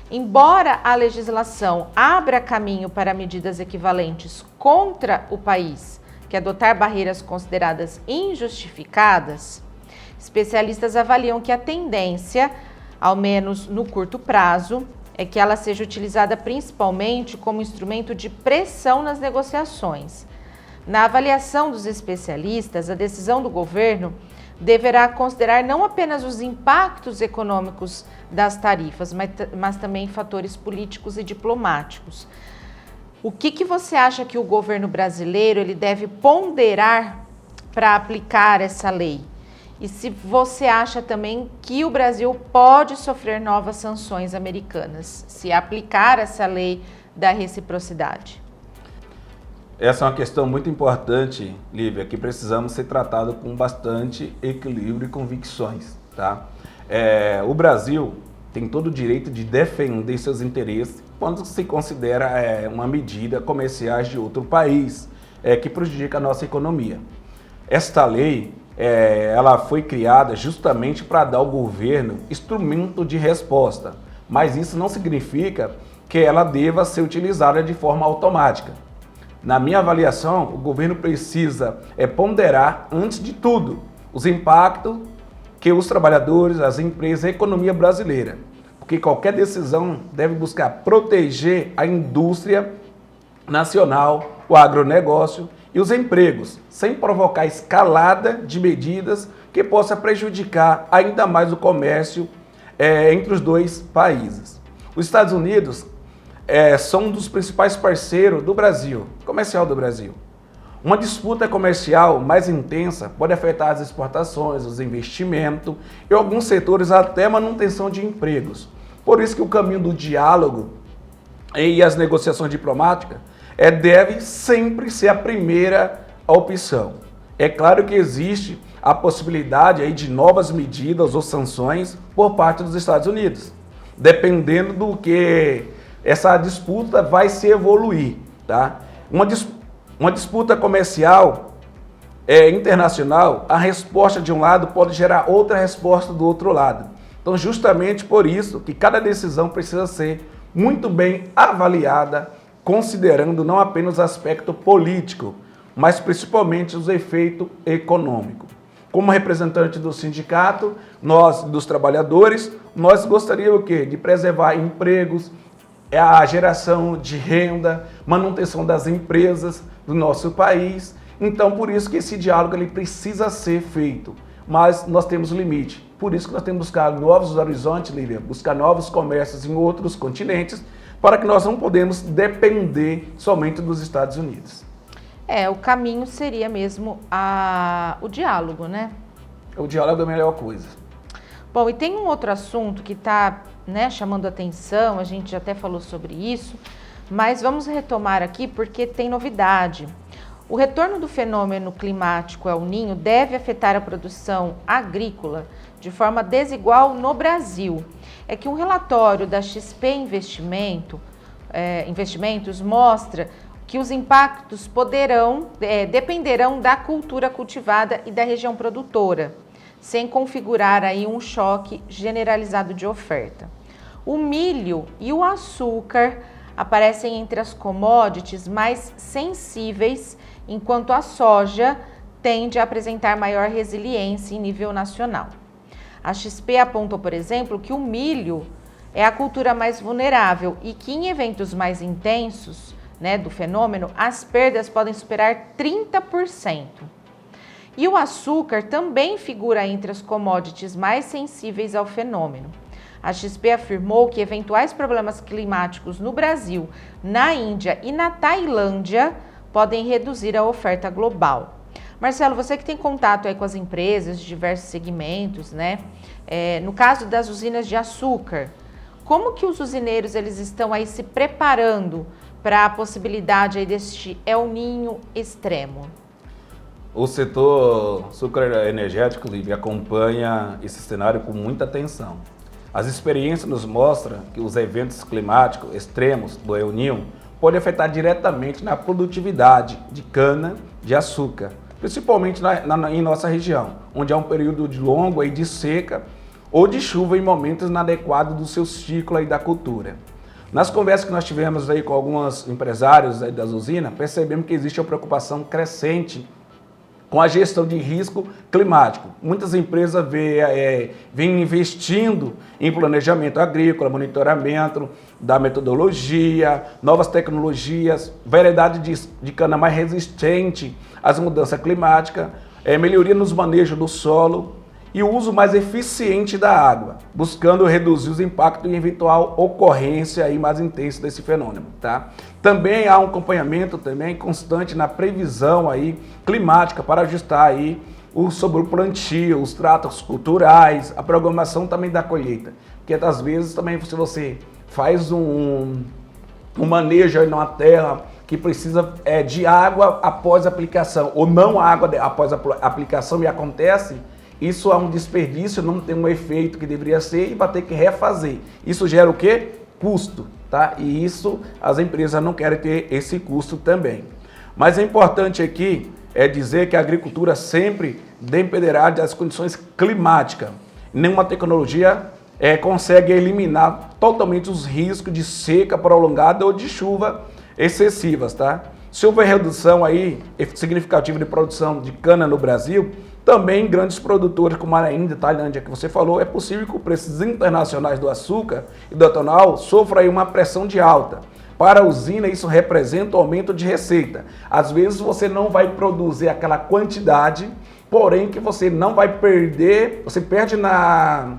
Embora a legislação abra caminho para medidas equivalentes contra o país que adotar barreiras consideradas injustificadas, especialistas avaliam que a tendência, ao menos no curto prazo, é que ela seja utilizada principalmente como instrumento de pressão nas negociações. Na avaliação dos especialistas, a decisão do governo deverá considerar não apenas os impactos econômicos das tarifas, mas também fatores políticos e diplomáticos. O que você acha que o governo brasileiro ele deve ponderar para aplicar essa lei? E se você acha também que o Brasil pode sofrer novas sanções americanas se aplicar essa lei da reciprocidade? Essa é uma questão muito importante, Lívia, que precisamos ser tratados com bastante equilíbrio e convicções, tá? O Brasil tem todo o direito de defender seus interesses quando se considera uma medida comercial de outro país que prejudica a nossa economia. Esta lei, ela foi criada justamente para dar ao governo instrumento de resposta, mas isso não significa que ela deva ser utilizada de forma automática. Na minha avaliação, o governo precisa ponderar, antes de tudo, os impactos que os trabalhadores, as empresas, a economia brasileira. Porque qualquer decisão deve buscar proteger a indústria nacional, o agronegócio e os empregos, sem provocar escalada de medidas que possa prejudicar ainda mais o comércio entre os dois países. Os Estados Unidos são um dos principais parceiros do Brasil, comercial do Brasil. Uma disputa comercial mais intensa pode afetar as exportações, os investimentos e alguns setores até a manutenção de empregos. Por isso que o caminho do diálogo e as negociações diplomáticas deve sempre ser a primeira opção. É claro que existe a possibilidade aí de novas medidas ou sanções por parte dos Estados Unidos, dependendo do que essa disputa vai se evoluir, tá? Uma disputa comercial internacional, a resposta de um lado pode gerar outra resposta do outro lado. Então, justamente por isso que cada decisão precisa ser muito bem avaliada, considerando não apenas o aspecto político, mas principalmente os efeitos econômicos. Como representante do sindicato, nós, dos trabalhadores, nós gostaríamos o quê? De preservar empregos, a geração de renda, manutenção das empresas do nosso país. Então, por isso que esse diálogo ele precisa ser feito, mas nós temos limite. Por isso que nós temos que buscar novos horizontes, Lívia, buscar novos comércios em outros continentes, para que nós não podemos depender somente dos Estados Unidos. O caminho seria mesmo o diálogo, né? O diálogo é a melhor coisa. Bom, e tem um outro assunto que está chamando atenção, a gente até falou sobre isso, mas vamos retomar aqui porque tem novidade. O retorno do fenômeno climático El Niño deve afetar a produção agrícola de forma desigual no Brasil. É que um relatório da XP Investimentos mostra que os impactos dependerão da cultura cultivada e da região produtora, sem configurar aí um choque generalizado de oferta. O milho e o açúcar aparecem entre as commodities mais sensíveis, enquanto a soja tende a apresentar maior resiliência em nível nacional. A XP apontou, por exemplo, que o milho é a cultura mais vulnerável e que em eventos mais intensos, né, do fenômeno, as perdas podem superar 30%. E o açúcar também figura entre as commodities mais sensíveis ao fenômeno. A XP afirmou que eventuais problemas climáticos no Brasil, na Índia e na Tailândia podem reduzir a oferta global. Marcelo, você que tem contato aí com as empresas de diversos segmentos, né? No caso das usinas de açúcar, como que os usineiros eles estão aí se preparando para a possibilidade aí deste El Niño extremo? O setor açúcar energético, Lívia, acompanha esse cenário com muita atenção. As experiências nos mostram que os eventos climáticos extremos do El Niño podem afetar diretamente na produtividade de cana de açúcar, principalmente em nossa região, onde há um período longo aí de seca ou de chuva em momentos inadequados do seu ciclo aí da cultura. Nas conversas que nós tivemos aí com alguns empresários aí das usinas, percebemos que existe uma preocupação crescente com a gestão de risco climático. Muitas empresas vêm investindo em planejamento agrícola, monitoramento da metodologia, novas tecnologias, variedade de cana mais resistente às mudanças climáticas, melhoria nos manejos do solo e o uso mais eficiente da água, buscando reduzir os impactos em eventual ocorrência aí mais intensa desse fenômeno, tá? Também há um acompanhamento também constante na previsão aí climática para ajustar aí sobre o plantio, os tratos culturais, a programação também da colheita, porque às vezes também se você faz um manejo aí numa terra que precisa de água após a aplicação ou não água após a aplicação e acontece, isso é um desperdício, não tem um efeito que deveria ser e vai ter que refazer. Isso gera o quê? Custo, tá? E isso as empresas não querem ter esse custo também. Mas é importante aqui dizer que a agricultura sempre dependerá das condições climáticas. Nenhuma tecnologia consegue eliminar totalmente os riscos de seca prolongada ou de chuva excessivas, tá? Se houver redução aí significativa de produção de cana no Brasil, também grandes produtores como a Índia e Tailândia que você falou, é possível que os preços internacionais do açúcar e do etanol sofram aí uma pressão de alta. Para a usina isso representa um aumento de receita. Às vezes você não vai produzir aquela quantidade, porém que você não vai perder, você perde na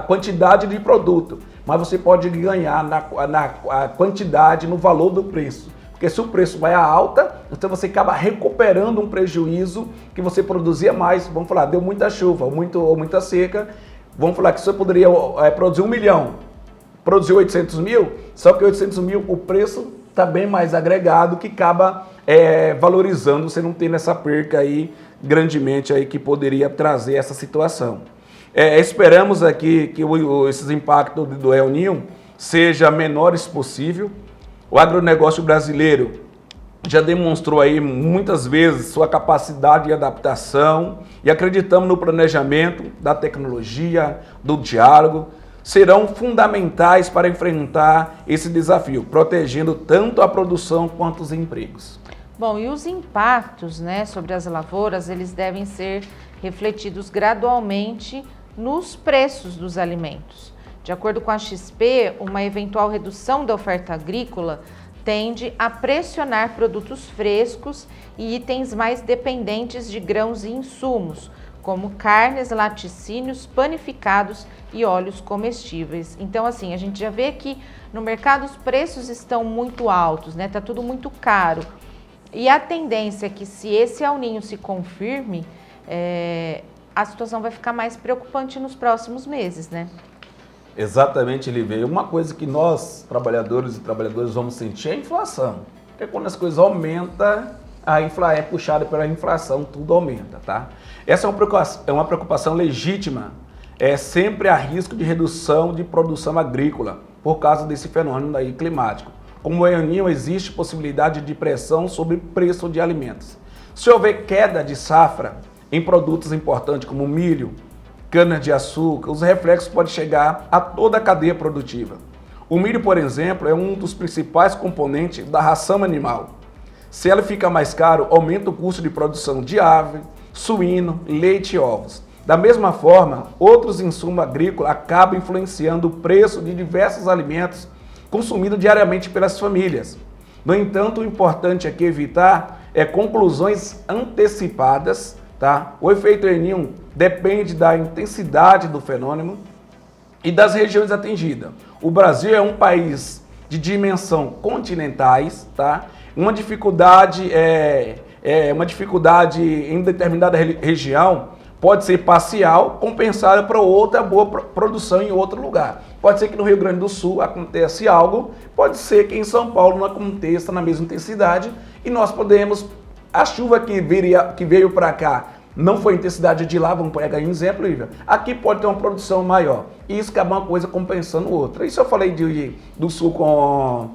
quantidade de produto, mas você pode ganhar na quantidade, no valor do preço. Porque se o preço vai à alta, então você acaba recuperando um prejuízo que você produzia mais. Vamos falar, deu muita chuva ou muita seca. Vamos falar que você poderia produzir 1 milhão, produzir 800 mil, só que 800 mil o preço está bem mais agregado que acaba valorizando, você não tendo essa perca aí grandemente aí que poderia trazer essa situação. Esperamos aqui que esses impactos do El Niño sejam menores possível. O agronegócio brasileiro já demonstrou aí muitas vezes sua capacidade de adaptação e acreditamos no planejamento, da tecnologia, do diálogo, serão fundamentais para enfrentar esse desafio, protegendo tanto a produção quanto os empregos. Bom, e os impactos, né, sobre as lavouras, eles devem ser refletidos gradualmente nos preços dos alimentos. De acordo com a XP, uma eventual redução da oferta agrícola tende a pressionar produtos frescos e itens mais dependentes de grãos e insumos, como carnes, laticínios, panificados e óleos comestíveis. Então, assim, a gente já vê que no mercado os preços estão muito altos, né? Tá tudo muito caro. E a tendência é que se esse El Niño se confirme, a situação vai ficar mais preocupante nos próximos meses, né? Exatamente, Lívia. Uma coisa que nós, trabalhadores e trabalhadoras, vamos sentir é a inflação. Porque quando as coisas aumentam, é puxada pela inflação, tudo aumenta, tá? Essa é uma preocupação legítima. Sempre há risco de redução de produção agrícola por causa desse fenômeno aí climático. Como o El Niño, existe possibilidade de pressão sobre o preço de alimentos. Se houver queda de safra em produtos importantes como milho, cana-de-açúcar, os reflexos podem chegar a toda a cadeia produtiva. O milho, por exemplo, é um dos principais componentes da ração animal. Se ela fica mais caro, aumenta o custo de produção de ave, suíno, leite e ovos. Da mesma forma, outros insumos agrícolas acabam influenciando o preço de diversos alimentos consumidos diariamente pelas famílias. No entanto, o importante aqui evitar conclusões antecipadas, tá? O efeito El Niño depende da intensidade do fenômeno e das regiões atingidas. O Brasil é um país de dimensão continentais, tá? Uma dificuldade em determinada região pode ser parcial, compensada para outra boa produção em outro lugar. Pode ser que no Rio Grande do Sul aconteça algo, pode ser que em São Paulo não aconteça na mesma intensidade e nós podemos, a chuva que veio para cá não foi a intensidade de lá, vamos pegar um exemplo, Lívia. Aqui pode ter uma produção maior e isso acaba uma coisa compensando outra. Isso eu falei do Sul com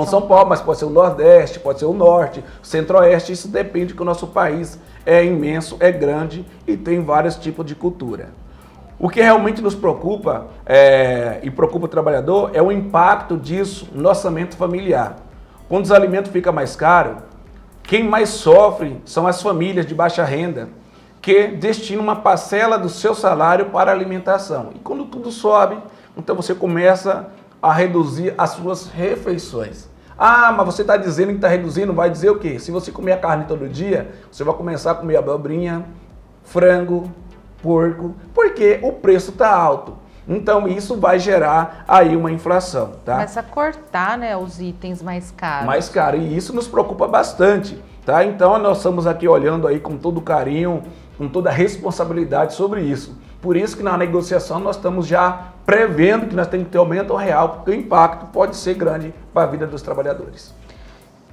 São Paulo, mas pode ser o Nordeste, pode ser o Norte, o Centro-Oeste, isso depende que o nosso país é imenso, é grande e tem vários tipos de cultura. O que realmente nos preocupa e preocupa o trabalhador é o impacto disso no orçamento familiar. Quando os alimentos ficam mais caros, quem mais sofre são as famílias de baixa renda, que destinam uma parcela do seu salário para a alimentação. E quando tudo sobe, então você começa a reduzir as suas refeições. Ah, mas você está dizendo que está reduzindo, vai dizer o quê? Se você comer carne todo dia, você vai começar a comer abobrinha, frango, porco, porque o preço está alto. Então isso vai gerar aí uma inflação, tá? Começa a cortar, né, os itens mais caros. Mais caro, e isso nos preocupa bastante, tá? Então nós estamos aqui olhando aí com todo carinho, com toda a responsabilidade sobre isso. Por isso que na negociação nós estamos já prevendo que nós temos que ter aumento real, porque o impacto pode ser grande para a vida dos trabalhadores.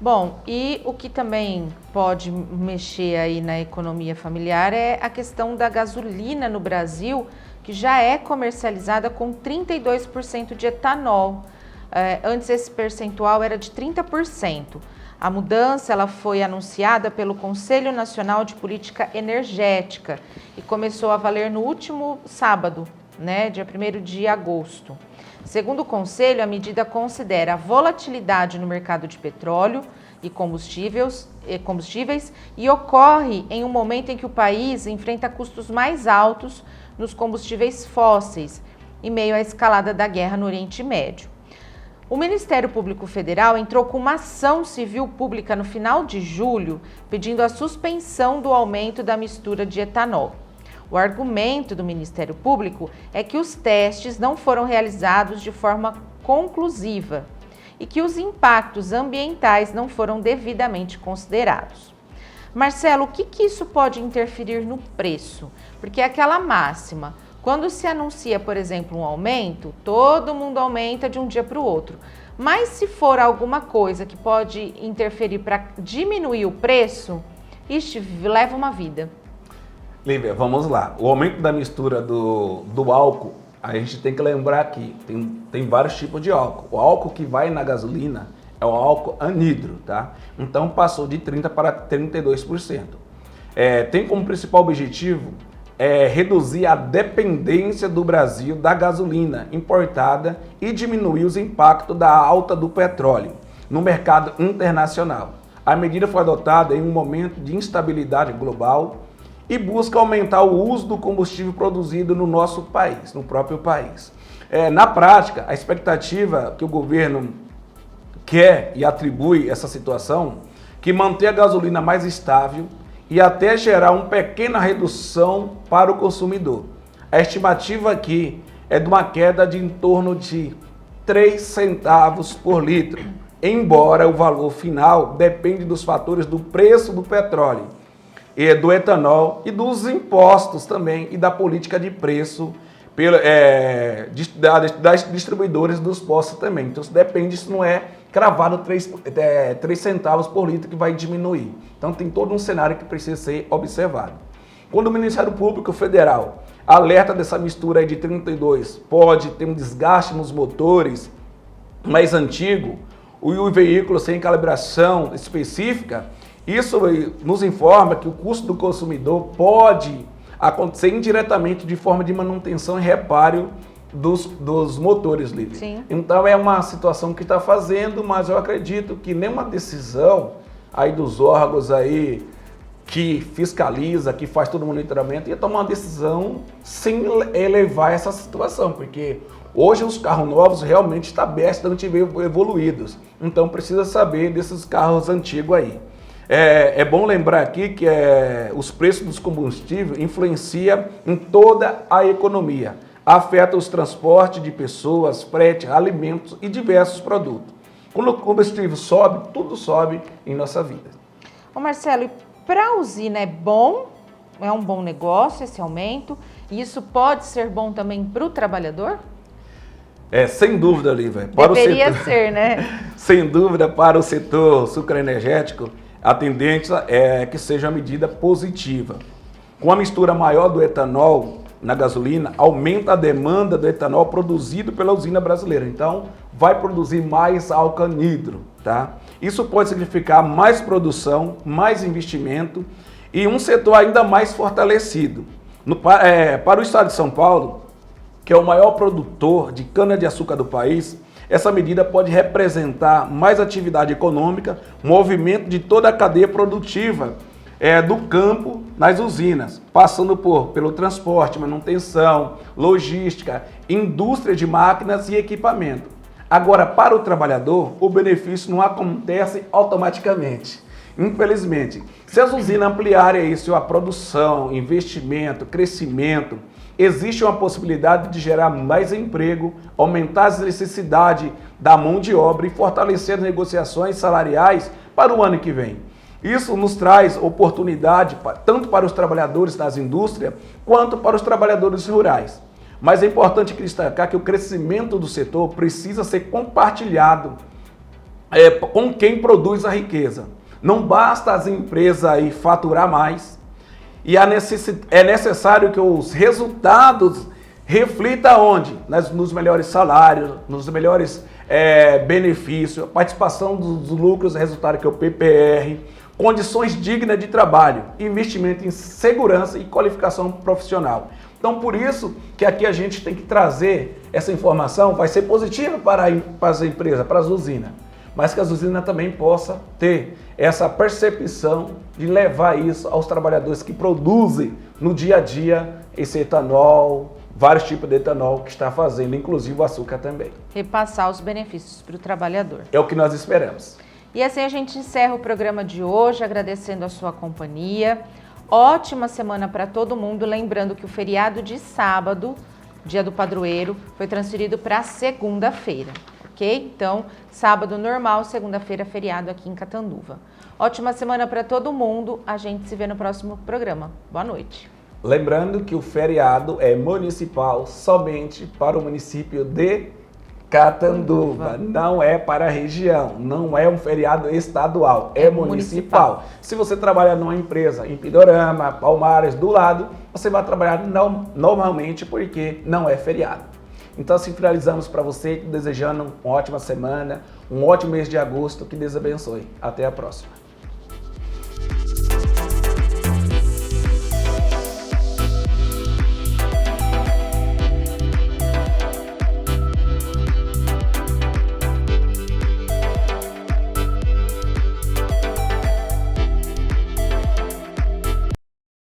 Bom, e o que também pode mexer aí na economia familiar é a questão da gasolina no Brasil, que já é comercializada com 32% de etanol. Antes esse percentual era de 30%. A mudança ela foi anunciada pelo Conselho Nacional de Política Energética e começou a valer no último sábado, né, dia 1º de agosto. Segundo o Conselho, a medida considera a volatilidade no mercado de petróleo e combustíveis e ocorre em um momento em que o país enfrenta custos mais altos nos combustíveis fósseis, em meio à escalada da guerra no Oriente Médio. O Ministério Público Federal entrou com uma ação civil pública no final de julho, pedindo a suspensão do aumento da mistura de etanol. O argumento do Ministério Público é que os testes não foram realizados de forma conclusiva e que os impactos ambientais não foram devidamente considerados. Marcelo, o que isso pode interferir no preço? Porque é aquela máxima, quando se anuncia, por exemplo, um aumento, todo mundo aumenta de um dia para o outro. Mas se for alguma coisa que pode interferir para diminuir o preço, leva uma vida. Lívia, vamos lá. O aumento da mistura do álcool, a gente tem que lembrar que tem vários tipos de álcool. O álcool que vai na gasolina é o álcool anidro, tá? Então passou de 30% para 32%. Tem como principal objetivo reduzir a dependência do Brasil da gasolina importada e diminuir os impactos da alta do petróleo no mercado internacional. A medida foi adotada em um momento de instabilidade global e busca aumentar o uso do combustível produzido no nosso país, no próprio país. Na prática, a expectativa que o governo quer e atribui essa situação, que manter a gasolina mais estável e até gerar uma pequena redução para o consumidor. A estimativa aqui é de uma queda de em torno de 3 centavos por litro, embora o valor final depende dos fatores do preço do petróleo, e do etanol e dos impostos também e da política de preço das distribuidoras dos postos também. Então isso depende, isso não é cravado 3 centavos por litro que vai diminuir. Então tem todo um cenário que precisa ser observado. Quando o Ministério Público Federal alerta dessa mistura aí de 32, pode ter um desgaste nos motores mais antigos, o veículo sem calibração específica, isso nos informa que o custo do consumidor pode acontecer indiretamente de forma de manutenção e reparo dos motores, Lívia. Sim. Então é uma situação que está fazendo, mas eu acredito que nenhuma decisão aí dos órgãos aí que fiscaliza, que faz todo o monitoramento, ia tomar uma decisão sem elevar essa situação, porque hoje os carros novos realmente estão bastante evoluídos, então precisa saber desses carros antigos aí. É bom lembrar aqui que os preços dos combustíveis influenciam em toda a economia, afeta os transportes de pessoas, frete, alimentos e diversos produtos. Quando o combustível sobe, tudo sobe em nossa vida. Ô Marcelo, para a usina é um bom negócio esse aumento? E isso pode ser bom também para o trabalhador? Sem dúvida, Lívia. Deveria ser, né? Sem dúvida, para o setor sucroenergético, a tendência é que seja uma medida positiva. Com a mistura maior do etanol na gasolina, aumenta a demanda do etanol produzido pela usina brasileira. Então, vai produzir mais álcool anidro, tá? Isso pode significar mais produção, mais investimento e um setor ainda mais fortalecido. Para o estado de São Paulo, que é o maior produtor de cana-de-açúcar do país, essa medida pode representar mais atividade econômica, movimento de toda a cadeia produtiva do campo nas usinas, passando pelo transporte, manutenção, logística, indústria de máquinas e equipamento. Agora, para o trabalhador, o benefício não acontece automaticamente. Infelizmente, se as usinas ampliarem isso, a produção, investimento, crescimento, existe uma possibilidade de gerar mais emprego, aumentar as necessidades da mão de obra e fortalecer as negociações salariais para o ano que vem. Isso nos traz oportunidade tanto para os trabalhadores das indústrias quanto para os trabalhadores rurais. Mas é importante destacar que o crescimento do setor precisa ser compartilhado com quem produz a riqueza. Não basta as empresas aí faturar mais e é necessário que os resultados reflitam onde? Nos melhores salários, nos melhores benefícios, participação dos lucros, resultado que é o PPR, condições dignas de trabalho, investimento em segurança e qualificação profissional. Então, por isso que aqui a gente tem que trazer essa informação, vai ser positiva para as empresas, para as usinas, mas que as usinas também possam ter essa percepção de levar isso aos trabalhadores que produzem no dia a dia esse etanol, vários tipos de etanol que está fazendo, inclusive o açúcar também. Repassar os benefícios para o trabalhador. É o que nós esperamos. E assim a gente encerra o programa de hoje, agradecendo a sua companhia. Ótima semana para todo mundo, lembrando que o feriado de sábado, dia do padroeiro, foi transferido para segunda-feira, ok? Então, sábado normal, segunda-feira feriado aqui em Catanduva. Ótima semana para todo mundo, a gente se vê no próximo programa. Boa noite. Lembrando que o feriado é municipal somente para o município de Catanduva, não é para a região, não é um feriado estadual, é municipal. Se você trabalha numa empresa em Pindorama, Palmares, do lado, você vai trabalhar normalmente porque não é feriado. Então assim finalizamos para você, desejando uma ótima semana, um ótimo mês de agosto, que Deus abençoe. Até a próxima.